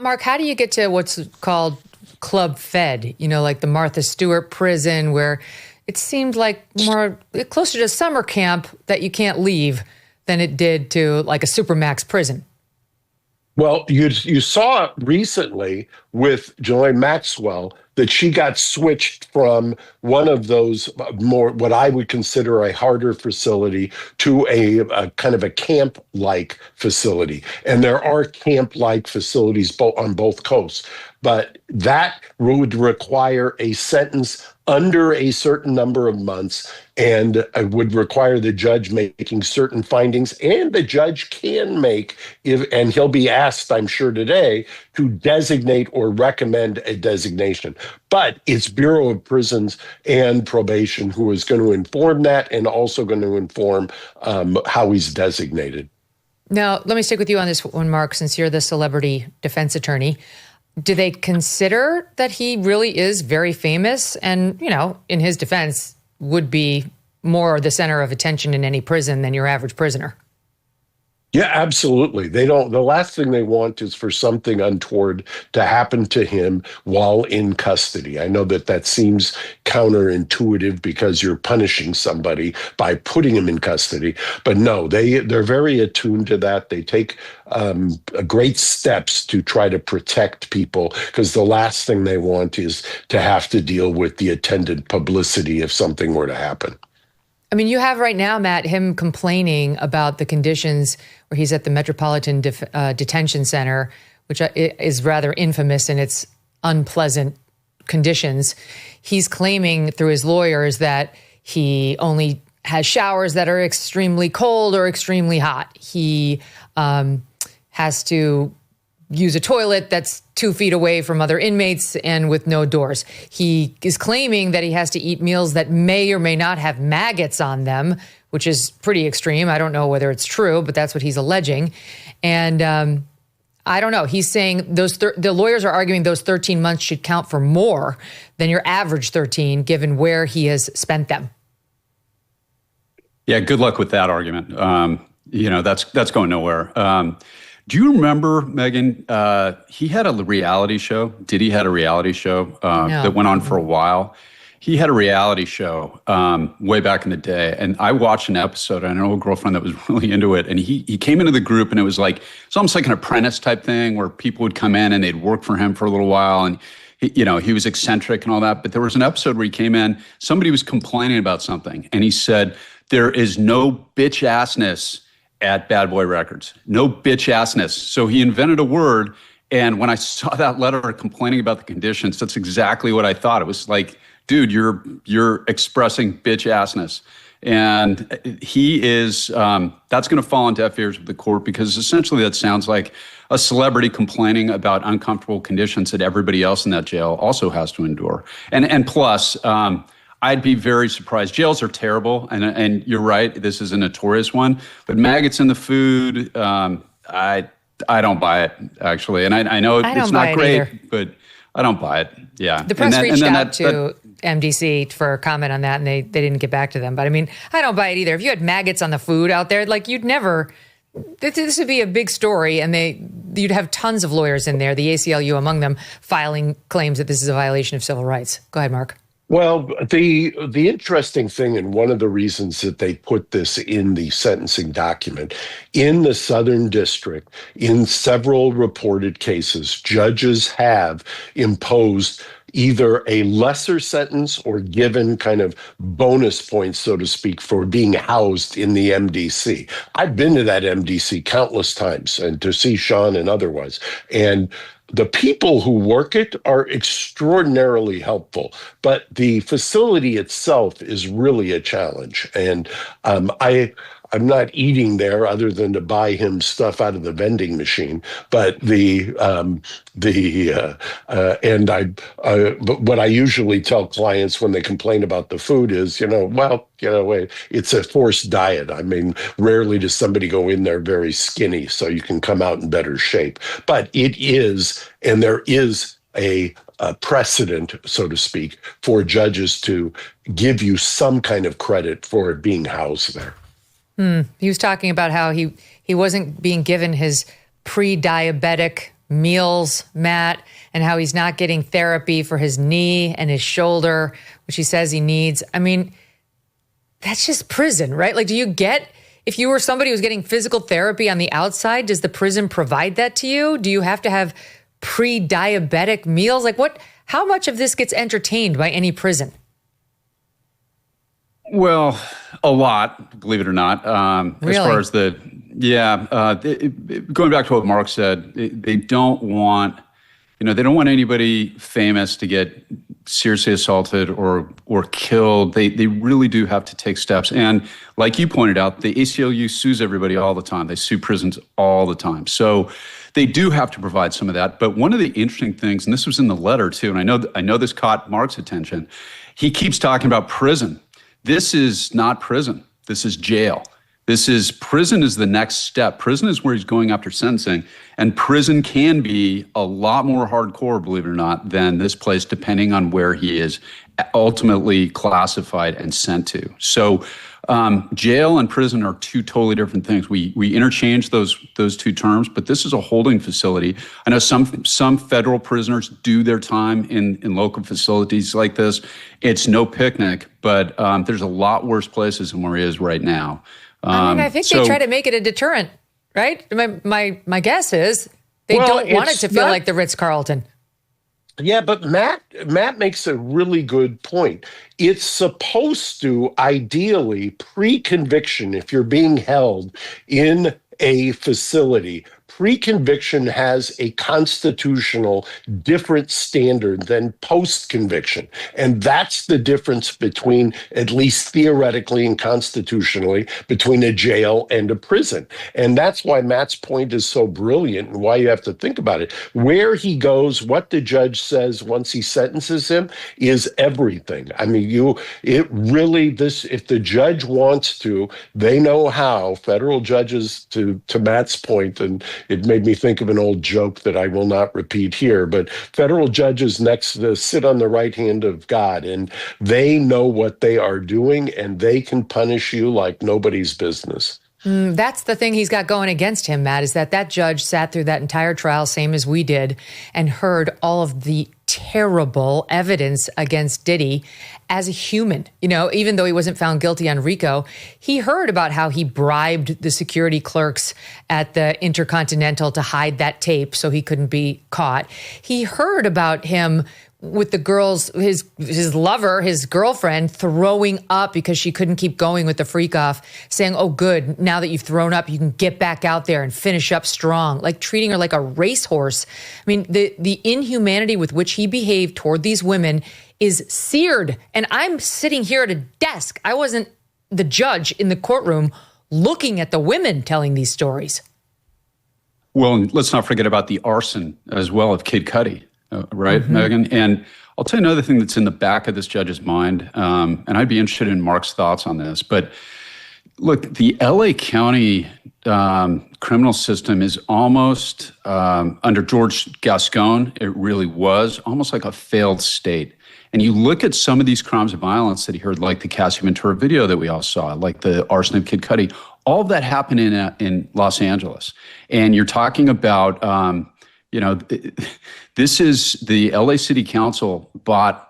Mark, how do you get to what's called Club Fed? You know, like the Martha Stewart prison, where it seemed like more closer to summer camp that you can't leave than it did to like a supermax prison. Well, you saw recently with Ghislaine Maxwell that she got switched from one of those more what I would consider a harder facility to a kind of a camp-like facility. And there are camp-like facilities on both coasts. But that would require a sentence under a certain number of months and would require the judge making certain findings. And the judge can make, and he'll be asked, I'm sure today, to designate or recommend a designation. But it's Bureau of Prisons and Probation who is going to inform that and also going to inform how he's designated. Now, let me stick with you on this one, Mark, since you're the celebrity defense attorney. Do they consider that he really is very famous and, you know, in his defense, would be more the center of attention in any prison than your average prisoner? Yeah, absolutely. They don't. The last thing they want is for something untoward to happen to him while in custody. I know that seems counterintuitive because you're punishing somebody by putting him in custody, but no, they're very attuned to that. They take great steps to try to protect people because the last thing they want is to have to deal with the attendant publicity if something were to happen. I mean, you have right now, Matt, him complaining about the conditions where he's at the Metropolitan Detention Center, which is rather infamous in its unpleasant conditions. He's claiming through his lawyers that he only has showers that are extremely cold or extremely hot. He has to use a toilet that's 2 feet away from other inmates and with no doors. He is claiming that he has to eat meals that may or may not have maggots on them, which is pretty extreme. I don't know whether it's true, but that's what he's alleging. And I don't know. He's saying the lawyers are arguing those 13 months should count for more than your average 13, given where he has spent them. Yeah, good luck with that argument. That's going nowhere. Do you remember, Megyn, he had a reality show. Diddy had a reality show that went on for a while. He had a reality show way back in the day. And I watched an episode. I know a girlfriend that was really into it. And he came into the group and it's almost like an apprentice type thing where people would come in and they'd work for him for a little while. And he was eccentric and all that. But there was an episode where he came in, somebody was complaining about something. And he said, there is no bitch assness at Bad Boy Records. No bitch assness. So he invented a word. And when I saw that letter complaining about the conditions, that's exactly what I thought. It was like, dude, you're expressing bitch assness. And he is, that's going to fall on deaf ears of the court because essentially that sounds like a celebrity complaining about uncomfortable conditions that everybody else in that jail also has to endure. And plus, I'd be very surprised. Jails are terrible, and you're right. This is a notorious one. But maggots in the food, I don't buy it actually. And I know it's not great, but I don't buy it. Yeah. The press reached out to MDC for a comment on that, and they didn't get back to them. But I mean, I don't buy it either. If you had maggots on the food out there, like you'd never. This would be a big story, and you'd have tons of lawyers in there, the ACLU among them, filing claims that this is a violation of civil rights. Go ahead, Mark. Well, the interesting thing, and one of the reasons that they put this in the sentencing document, in the Southern District, in several reported cases, judges have imposed either a lesser sentence or given kind of bonus points, so to speak, for being housed in the MDC. I've been to that MDC countless times and to see Sean and otherwise. And the people who work it are extraordinarily helpful, but the facility itself is really a challenge. And I'm not eating there other than to buy him stuff out of the vending machine. But but what I usually tell clients when they complain about the food is, it's a forced diet. I mean, rarely does somebody go in there very skinny, so you can come out in better shape. But it is, and there is a precedent, so to speak, for judges to give you some kind of credit for being housed there. He was talking about how he wasn't being given his pre-diabetic meals, Matt, and how he's not getting therapy for his knee and his shoulder, which he says he needs. I mean, that's just prison, right? Like, if you were somebody who's getting physical therapy on the outside, does the prison provide that to you? Do you have to have pre-diabetic meals? Like, how much of this gets entertained by any prison? Well, a lot, believe it or not. Really? As far as going back to what Mark said, they don't want anybody famous to get seriously assaulted or killed. They really do have to take steps. And like you pointed out, the ACLU sues everybody all the time. They sue prisons all the time. So they do have to provide some of that. But one of the interesting things, and this was in the letter too, and I know this caught Mark's attention, he keeps talking about prison. This is not prison. This is jail. Prison is the next step. Prison is where he's going after sentencing. And prison can be a lot more hardcore, believe it or not, than this place, depending on where he is ultimately classified and sent to. So jail and prison are two totally different things. We interchange those two terms, but this is a holding facility. I know some federal prisoners do their time in local facilities like this. It's no picnic, but there's a lot worse places than where he is right now. I think they try to make it a deterrent, right? My guess is they don't want it to feel like the Ritz-Carlton. Yeah, but Matt makes a really good point. It's supposed to, ideally, pre-conviction, if you're being held in a facility, pre-conviction has a constitutional different standard than post-conviction. And that's the difference between, at least theoretically and constitutionally, between a jail and a prison. And that's why Matt's point is so brilliant and why you have to think about it. Where he goes, what the judge says once he sentences him is everything. I mean, if the judge wants to, they know how, federal judges, to Matt's point, and it made me think of an old joke that I will not repeat here, but federal judges sit on the right hand of God, and they know what they are doing, and they can punish you like nobody's business. That's the thing he's got going against him, Matt, is that judge sat through that entire trial, same as we did, and heard all of the terrible evidence against Diddy as a human. Even though he wasn't found guilty on RICO, he heard about how he bribed the security clerks at the Intercontinental to hide that tape so he couldn't be caught. He heard about him with the girls, his lover, his girlfriend, throwing up because she couldn't keep going with the freak off, saying, oh, good, now that you've thrown up, you can get back out there and finish up strong, like treating her like a racehorse. I mean, the inhumanity with which he behaved toward these women is seared. And I'm sitting here at a desk. I wasn't the judge in the courtroom looking at the women telling these stories. Well, let's not forget about the arson as well of Kid Cudi. Right, mm-hmm. Megyn? And I'll tell you another thing that's in the back of this judge's mind, and I'd be interested in Mark's thoughts on this. But look, the LA County criminal system is almost, under George Gascon, it really was almost like a failed state. And you look at some of these crimes of violence that he heard, like the Cassie Ventura video that we all saw, like the arson of Kid Cudi, all of that happened in Los Angeles. And you're talking about this is the LA City Council bought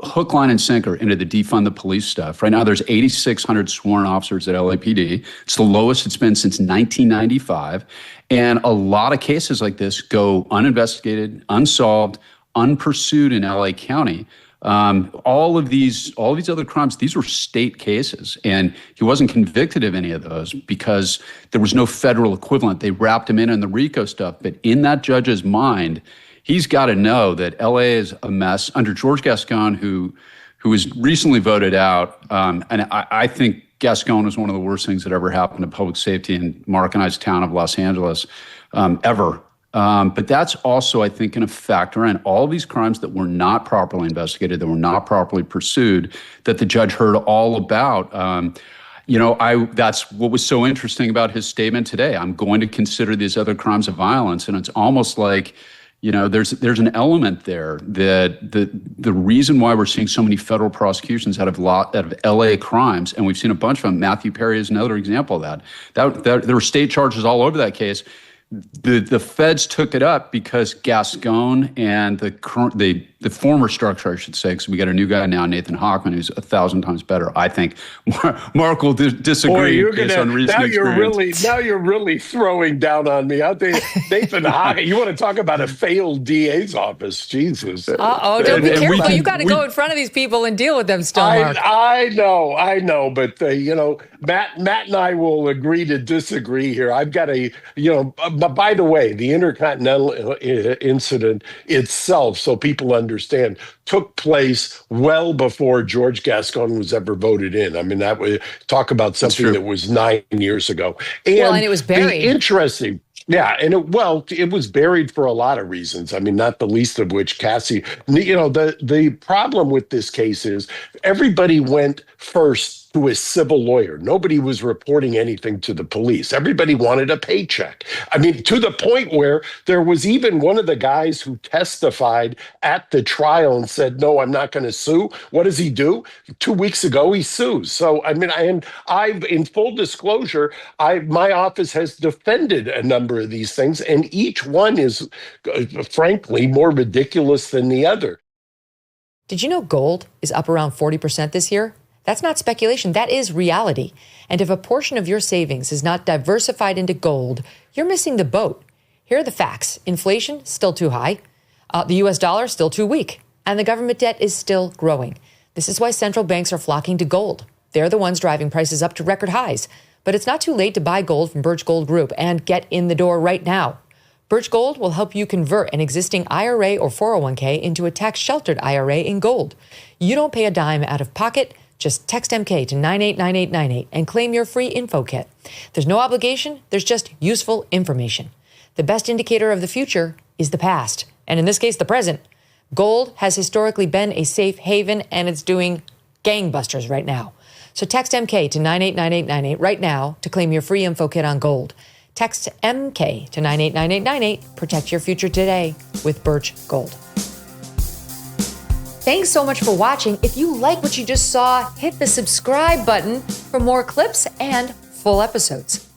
hook, line, and sinker into the defund the police stuff. Right now, there's 8,600 sworn officers at LAPD. It's the lowest it's been since 1995. And a lot of cases like this go uninvestigated, unsolved, unpursued in LA County. All of these other crimes, these were state cases, and he wasn't convicted of any of those because there was no federal equivalent. They wrapped him in the RICO stuff, but in that judge's mind, he's got to know that LA is a mess under George Gascon, who was recently voted out, and I think Gascon was one of the worst things that ever happened to public safety in Mark and I's town of Los Angeles, ever. But that's also, I think, going to factor in all these crimes that were not properly investigated, that were not properly pursued, that the judge heard all about. That's what was so interesting about his statement today. I'm going to consider these other crimes of violence. And it's almost like, there's an element there that the reason why we're seeing so many federal prosecutions out of LA crimes, and we've seen a bunch of them. Matthew Perry is another example of that. There were state charges all over that case. The feds took it up because Gascon and the former structure, I should say, because we got a new guy now, Nathan Hochman, who's 1,000 times better. I think Mark will disagree based on recent experience. Now you're really throwing down on me. Out there, Nathan Hochman. You want to talk about a failed DA's office? Jesus. Don't be careful. You got to go in front of these people and deal with them still, Mark. I know, but Matt and I will agree to disagree here. I've got but by the way, the Intercontinental incident itself, so people understand, took place well before George Gascon was ever voted in. I mean, that was talk about something that was 9 years ago. And it was buried. Interesting. Yeah, and it was buried for a lot of reasons. I mean, not the least of which Cassie. The problem with this case is everybody went first to a civil lawyer. Nobody was reporting anything to the police. Everybody wanted a paycheck. I mean, to the point where there was even one of the guys who testified at the trial and said, "No, I'm not going to sue." What does he do? 2 weeks ago, he sues. So, I mean, I've in full disclosure, my office has defended a number of these things, and each one is, frankly, more ridiculous than the other. Did you know gold is up around 40% this year? That's not speculation. That is reality. And if a portion of your savings is not diversified into gold, you're missing the boat. Here are the facts. Inflation, still too high. The U.S. dollar, still too weak. And the government debt is still growing. This is why central banks are flocking to gold. They're the ones driving prices up to record highs. But it's not too late to buy gold from Birch Gold Group and get in the door right now. Birch Gold will help you convert an existing IRA or 401k into a tax-sheltered IRA in gold. You don't pay a dime out of pocket. Just text MK to 989898 and claim your free info kit. There's no obligation. There's just useful information. The best indicator of the future is the past, and in this case, the present. Gold has historically been a safe haven, and it's doing gangbusters right now. So text MK to 989898 right now to claim your free info kit on gold. Text MK to 989898. Protect your future today with Birch Gold. Thanks so much for watching. If you like what you just saw, hit the subscribe button for more clips and full episodes.